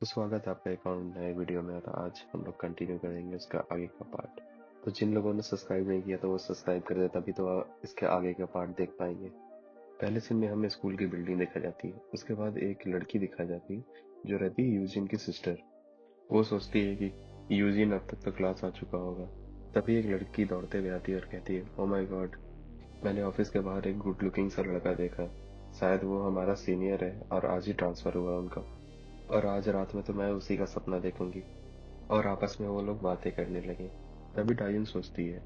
तो स्वागत है आपका एक और नए वीडियो में। और आज हम लोग कंटिन्यू करेंगे उसका आगे का पार्ट। तो जिन लोगों ने सब्सक्राइब नहीं किया तो वो सब्सक्राइब कर दे, तभी तो इसके आगे का पार्ट देख पाएंगे। पहले सीन में हमें स्कूल की बिल्डिंग दिखाई जाती है। उसके बाद एक लड़की दिखाई जाती है जो रहती है यूजिन की सिस्टर। वो सोचती है कि यूजिन अब तक तो क्लास आ चुका होगा। तभी एक लड़की दौड़ते हुए आती है और कहती है, ओ माय गॉड, मैंने ऑफिस के बाहर एक गुड लुकिंग सा लड़का देखा। शायद वो हमारा सीनियर है और आज ही ट्रांसफर हुआ उनका, और आज रात में तो मैं उसी का सपना देखूंगी। और आपस में वो लोग बातें करने लगे। तभी डायन सोचती है,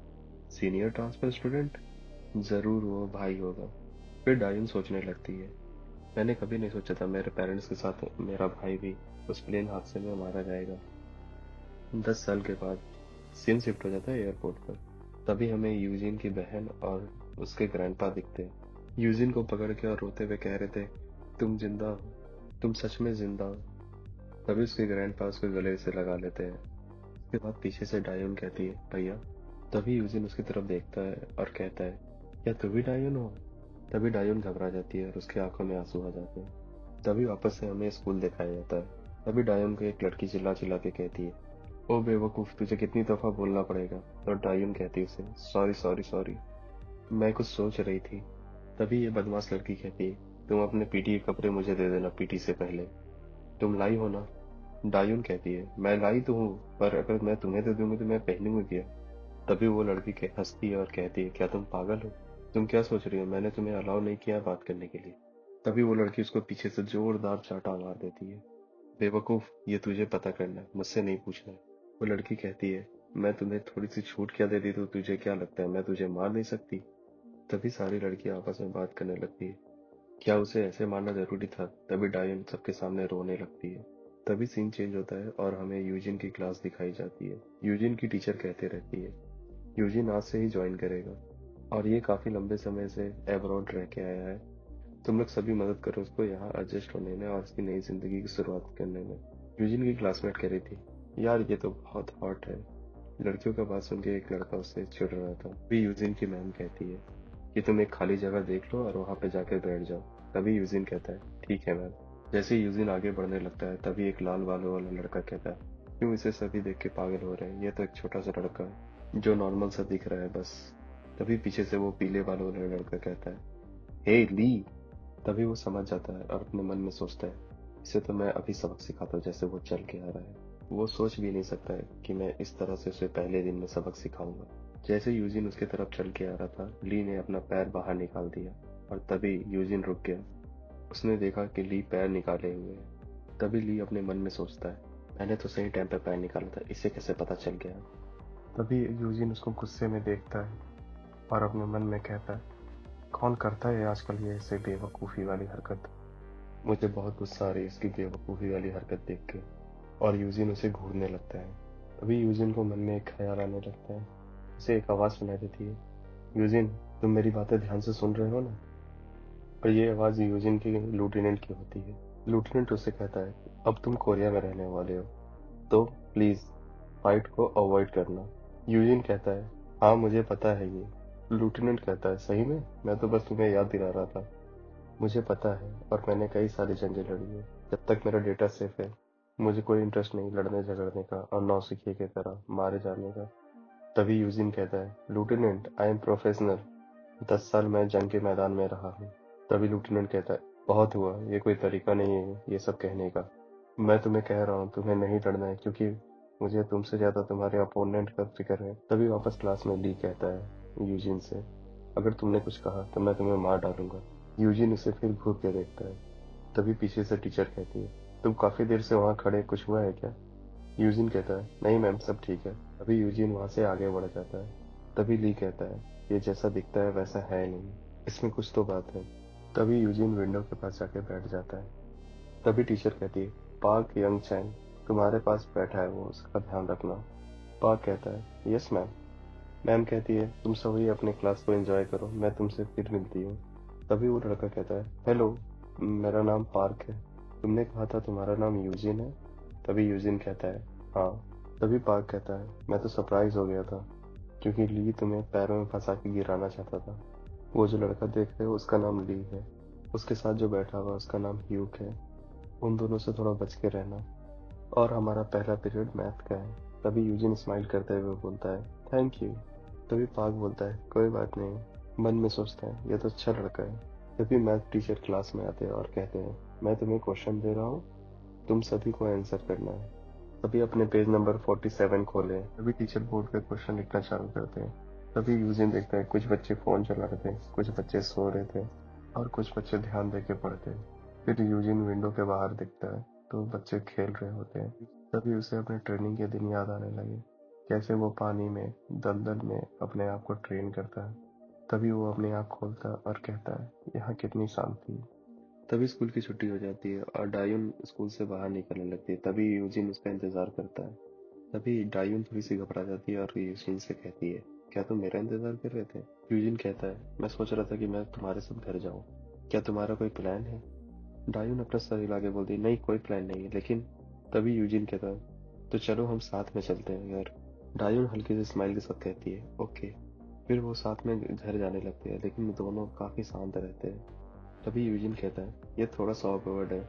सीनियर ट्रांसफर स्टूडेंट, जरूर वो भाई होगा। फिर डायन सोचने लगती है, मैंने कभी नहीं सोचा था मेरे पेरेंट्स के साथ मेरा भाई भी उस प्लेन हादसे में मारा जाएगा। 10 साल के बाद सीन शिफ्ट हो जाता है एयरपोर्ट पर। तभी हमें यूजिन की बहन और उसके ग्रैंडपा दिखते हैं। यूजिन को पकड़ के और रोते हुए कह रहे थे, तुम जिंदा हो, तुम सच में जिंदा हो। तभी उसके ग्रैंडपा उसके गले से लगा लेते हैं। उसके बाद पीछे से डायोन कहती है, भैया। तभी यूजिन उसकी तरफ देखता है और कहता है, क्या तू भी डायोन हो? तभी डायोन घबरा जाती है और उसकी आंखों में आंसू आ जाते हैं। तभी वापस से हमें स्कूल दिखाया जाता है। तभी डायोन को एक लड़की चिल्ला चिल्ला के कहती है, ओ बेवकूफ, तुझे कितनी दफा बोलना पड़ेगा? और डायोन कहती है उसे, सॉरी सॉरी सॉरी, मैं कुछ सोच रही थी। तभी ये बदमाश लड़की कहती है, तुम अपने पीटी के कपड़े मुझे दे देना पीटी से पहले। तुम लाई हो ना? डायून कहती है, मैं लाई तो हूँ, पर अगर मैं तुम्हें दे दूंगी तो मैं पहनूंगी क्या? तभी वो लड़की के हंसती है और कहती है, क्या तुम पागल हो? तुम क्या सोच रही हो, मैंने तुम्हें अलाउ नहीं किया बात करने के लिए। तभी वो लड़की उसको पीछे से जोरदार चांटा मार देती है। बेवकूफ, ये तुझे पता करना है, मुझसे नहीं पूछना है। वो लड़की कहती है, मैं तुम्हें थोड़ी सी छूट क्या दे दी तो तुझे क्या लगता है मैं तुझे मार नहीं सकती? तभी सारी लड़कियां आपस में बात करने लगती है, क्या उसे ऐसे मारना जरूरी था? तभी डायन सबके सामने रोने लगती है। तभी सीन चेंज होता है और हमें यूजिन की क्लास दिखाई जाती है। यूजिन की टीचर कहते रहती है, यूजिन आज से ही ज्वाइन करेगा और ये काफी लंबे समय से एब्रॉड रह के आया है। तुम लोग सभी मदद करो उसको यहाँ एडजस्ट होने में और उसकी नई जिंदगी की शुरुआत करने में। यूजिन की क्लासमेट कह रही थी, यार ये तो बहुत हॉट है। लड़कियों का बात सुन के एक लड़का उससे चिढ़ रहा था। भी यूजिन की मैम कहती है कि तुम एक खाली जगह देख लो और वहां पे जाकर बैठ जाओ। तभी यूजिन कहता है, ठीक है मैम। जैसे ही यूजिन आगे बढ़ने लगता है तभी एक लाल बालों वाला लड़का कहता है, क्यों इसे सभी देख के पागल हो रहे हैं, ये तो एक छोटा सा लड़का है जो नॉर्मल सा दिख रहा है बस। तभी पीछे से वो पीले बालों वाला लड़का कहता है, हे ली। तभी वो समझ जाता है और अपने मन में सोचता है, इसे तो मैं अभी सबक सिखाता हूँ जैसे वो चल के आ रहा है। वो सोच भी नहीं सकता है कि मैं इस तरह से उसे पहले दिन में सबक सिखाऊंगा। जैसे यूजिन उसकी तरफ चल के आ रहा था, ली ने अपना पैर बाहर निकाल दिया और तभी यूजिन रुक गया। उसने देखा कि ली पैर निकाले हुए है। तभी ली अपने मन में सोचता है, मैंने तो सही टाइम पे पैर निकाला था, इसे कैसे पता चल गया? तभी यूजिन उसको गुस्से में देखता है और अपने मन में कहता है, कौन करता है आजकल ये ऐसे बेवकूफ़ी वाली हरकत? मुझे बहुत गुस्सा आ रही है इसकी बेवकूफ़ी वाली हरकत देख के। और यूजिन उसे घूरने लगता है। तभी यूजिन को मन में एक ख्याल आने लगता है। उसे एक आवाज़ सुनाई देती है, यूजिन, तुम मेरी बातें ध्यान से सुन रहे हो ना? और ये आवाज़ यूजिन की लूटिनेंट की होती है। लूटिनेंट उससे कहता है, अब तुम कोरिया में रहने वाले हो, तो प्लीज़ फाइट को अवॉइड करना। यूजिन कहता है, हाँ मुझे पता है ये। लूटिनेंट कहता है, सही में? मैं तो बस तुम्हें याद दिला रहा था। मुझे पता है और मैंने कई सारी जंगें लड़ी है। जब तक मेरा डेटा सेफ है मुझे कोई इंटरेस्ट नहीं लड़ने झगड़ने का और नौसिखिए की तरह मारे जाने का। तभी यूजिन कहता है, लूटेनेंट, आई एम प्रोफेशनल, 10 साल मैं जंग के मैदान में रहा हूँ। तभी लूटेनेंट कहता है, बहुत हुआ, ये कोई तरीका नहीं है ये सब कहने का। मैं तुम्हें कह रहा हूँ तुम्हें नहीं लड़ना है, क्योंकि मुझे तुमसे ज्यादा तुम्हारे अपोनेंट का फिक्र है। तभी वापस क्लास में ली कहता है यूजिन से, अगर तुमने कुछ कहा तो मैं तुम्हें मार डालूंगा। यूजिन उसे फिर घूर के देखता है। तभी पीछे से टीचर कहती है, तुम काफी देर से वहां खड़े, कुछ हुआ है क्या? यूजिन कहता है, नहीं मैम, सब ठीक है। तभी यूजिन वहां से आगे बढ़ जाता है। तभी ली कहता है, ये जैसा दिखता है वैसा है नहीं, इसमें कुछ तो बात है। तभी यूजिन विंडो के पास जाके बैठ जाता है। तभी टीचर कहती है, पार्क यंग चैन, तुम्हारे पास बैठा है वो, उसका ध्यान रखना। पार्क कहता है, यस मैम। मैम कहती है, तुम सभी अपने क्लास को एंजॉय करो, मैं तुमसे फिर मिलती हूँ। तभी वो लड़का कहता है, हेलो, मेरा नाम पार्क है, तुमने कहा था तुम्हारा नाम यूजिन है? तभी यूजिन कहता है, हाँ। तभी पार्क कहता है, मैं तो सरप्राइज हो गया था, क्योंकि ली तुम्हें पैरों में फंसा के गिराना चाहता था। वो जो लड़का देख रहे हो उसका नाम ली है, उसके साथ जो बैठा हुआ उसका नाम ह्यूक है। उन दोनों से थोड़ा बच के रहना। और हमारा पहला पीरियड मैथ का है। तभी यूजिन स्माइल करते हुए बोलता है, थैंक यू। तभी पार्क बोलता है, कोई बात नहीं। मन में सोचता है, यह तो अच्छा लड़का है। तभी मैथ टीचर क्लास में आते हैं और कहते हैं, मैं तुम्हें क्वेश्चन दे रहा हूँ, तुम सभी को आंसर करना है। तभी अपने पेज नंबर 47 खोले। तभी टीचर बोर्ड पे क्वेश्चन लिखना चालू करते हैं। तभी यूजिन देखता है, कुछ बच्चे फोन चला रहे थे, कुछ बच्चे सो रहे थे और कुछ बच्चे ध्यान दे के पढ़ते हैं। फिर यूजिन विंडो के बाहर दिखता है तो बच्चे खेल रहे होते हैं। तभी उसे अपने ट्रेनिंग के दिन याद आने लगे, कैसे वो पानी में, दलदल में अपने आप को ट्रेन करता है। तभी वो अपनी आँख खोलता है और कहता है, यहाँ कितनी शांति है। तभी स्कूल की छुट्टी हो जाती है और डायून स्कूल से बाहर निकलने लगती है। तभी यूजिन उसका इंतजार करता है। तभी डायून थोड़ी सी घबरा जाती है और यूजिन से कहती है, क्या तुम मेरा इंतजार कर रहे थे? यूजिन कहता है, मैं सोच रहा था कि मैं तुम्हारे साथ घर जाऊं। क्या तुम्हारा कोई प्लान है? डायून अपना सर हिला के बोलती है, नहीं कोई प्लान नहीं है, लेकिन। तभी यूजिन कहता है, तो चलो हम साथ में चलते हैं घर। डायून हल्के से स्माइल के साथ कहती है, ओके। फिर वो साथ में घर जाने लगते हैं, लेकिन दोनों काफी शांत रहते हैं। तभी यूजिन कहता है, ये थोड़ा सा ऑकवर्ड है।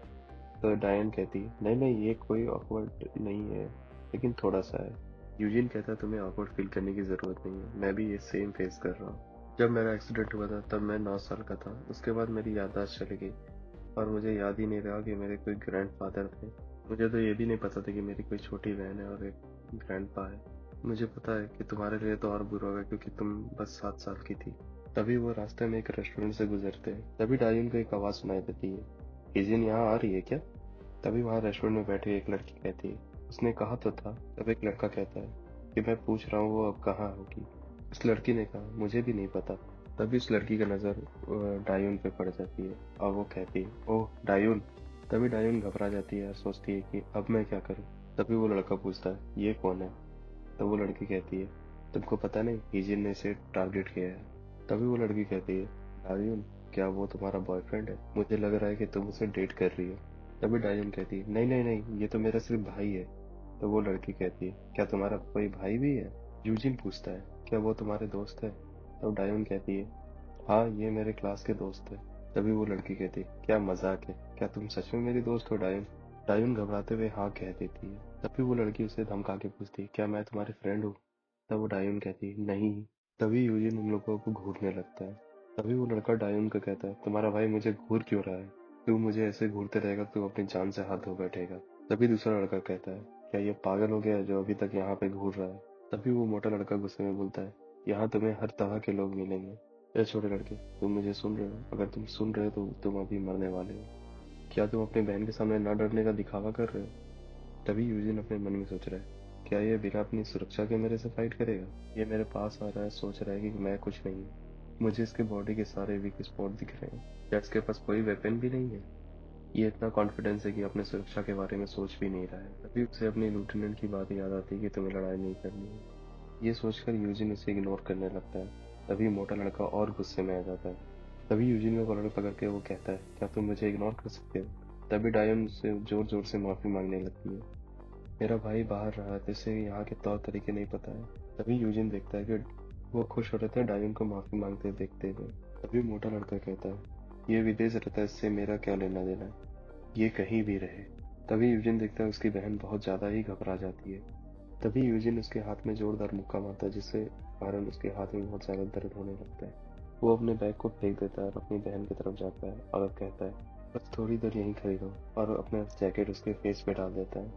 तो डायन कहती है, नहीं नहीं, ये कोई ऑकवर्ड नहीं है, लेकिन थोड़ा सा है। यूजिन कहता है, तुम्हें ऑकवर्ड फील करने की जरूरत नहीं है, मैं भी ये सेम फेस कर रहा हूँ। जब मेरा एक्सीडेंट हुआ था तब मैं 9 साल का था। उसके बाद मेरी याददाश्त चली गई और मुझे याद ही नहीं रहा कि मेरे कोई ग्रैंडफादर थे। मुझे तो ये भी नहीं पता था कि मेरी कोई छोटी बहन है और एक ग्रैंडपा है। मुझे पता है कि तुम्हारे लिए तो और बुरा होगा क्योंकि तुम बस 7 साल की थी। तभी वो रास्ते में एक रेस्टोरेंट से गुजरते हैं। तभी डायन को एक आवाज सुनाई देती है, हिजिन यहाँ आ रही है क्या? तभी वहां रेस्टोरेंट में बैठी एक लड़की कहती है, उसने कहा तो था। तब एक लड़का कहता है कि मैं पूछ रहा हूँ वो अब कहाँ होगी। उस लड़की ने कहा, मुझे भी नहीं पता। तभी उस लड़की का नजर डायून पे पड़ जाती है और वो कहती है, ओह डायून। तभी डायून घबरा जाती है और सोचती है कि अब मैं क्या करूँ। तभी वो लड़का पूछता है, ये कौन है? तब वो लड़की कहती है, तुमको पता नहीं, हिजिन ने इसे टारगेट किया है। तभी वो लड़की कहती है, डायून, क्या वो तुम्हारा बॉयफ्रेंड है? मुझे लग रहा है कि तुम उसे डेट कर रही हो। तभी डायून कहती है, नहीं नहीं नहीं, ये तो मेरा सिर्फ भाई है। तो वो लड़की कहती है, क्या तुम्हारा कोई भाई भी है? यूजिन पूछता है, क्या वो तुम्हारे दोस्त है? तब डायून कहती है, हाँ ये मेरे क्लास के दोस्त है। तभी वो लड़की कहती है, क्या मजाक है, क्या तुम सच में मेरी दोस्त हो डायून? डायून घबराते हुए हाँ कह देती है। तभी वो लड़की उसे धमका के पूछती है, क्या मैं तुम्हारी फ्रेंड हूँ? तब वो डायून कहती है, नहीं। तभी यूजिन उन लोगों को घूरने लगता है। तभी वो लड़का डायून को कहता है, तुम्हारा भाई मुझे घूर क्यों रहा है? तू मुझे ऐसे घूरते रहेगा तो अपनी जान से हाथ धो बैठेगा। तभी दूसरा लड़का कहता है, क्या ये पागल हो गया है जो अभी तक यहाँ पे घूर रहा है? तभी वो मोटा लड़का गुस्से में बोलता है, यहाँ तुम्हें हर तरह के लोग मिलेंगे। ए छोटे लड़के, तुम मुझे सुन रहे हो? अगर तुम सुन रहे हो तो तुम अभी मरने वाले हो। क्या तुम अपनी बहन के सामने न डरने का दिखावा कर रहे हो? तभी यूजिन अपने मन में सोच रहा है, क्या ये बिना अपनी सुरक्षा के मेरे से फाइट करेगा? ये मेरे पास आ रहा है, सोच रहा है कि मैं कुछ नहीं हूँ। मुझे इसके बॉडी के सारे वीक स्पॉट दिख रहे हैं। क्या इसके पास कोई वेपन भी नहीं है? ये इतना कॉन्फिडेंस है कि अपने सुरक्षा के बारे में सोच भी नहीं रहा है। तभी उसे अपनी लेफ्टिनेंट की बात याद आती है कि तुम्हें लड़ाई नहीं करनी है। ये सोचकर यूजिन उसे इग्नोर करने लगता है। तभी मोटा लड़का और गुस्से में आ जाता है। तभी यूजिन को कॉलर पकड़ के वो कहता है, क्या तुम मुझे इग्नोर कर सकते हो? तभी डायन उससे जोर जोर से माफी मांगने लगती है। मेरा भाई बाहर रहा है तो इसे यहाँ के तौर तरीके नहीं पता है। तभी यूजिन देखता है कि वो खुश हो रहे थे डायन को माफी मांगते देखते हुए। तभी मोटा लड़का कहता है, ये विदेश रहता है, इससे मेरा क्या लेना देना है, ये कहीं भी रहे। तभी यूजिन देखता है उसकी बहन बहुत ज्यादा ही घबरा जाती है। तभी यूजिन उसके हाथ में जोरदार मुक्का मारता है जिससे कारण उसके हाथ में बहुत ज्यादा दर्द होने लगता है। वो अपने बैग को फेंक देता है और अपनी बहन की तरफ जाता है और कहता है, बस थोड़ी देर यहीं खड़ी रहो, और अपना जैकेट उसके फेस पे डाल देता है।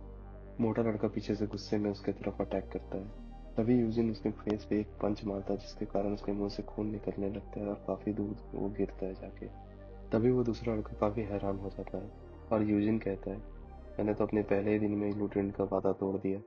मोटा लड़का पीछे से गुस्से में उसके तरफ अटैक करता है। तभी यूजिन उसके फेस पे एक पंच मारता है जिसके कारण उसके मुंह से खून निकलने लगता है और काफी दूर वो गिरता है जाके। तभी वो दूसरा लड़का काफी हैरान हो जाता है और यूजिन कहता है, मैंने तो अपने पहले ही दिन में लूटेंट का वादा तोड़ दिया।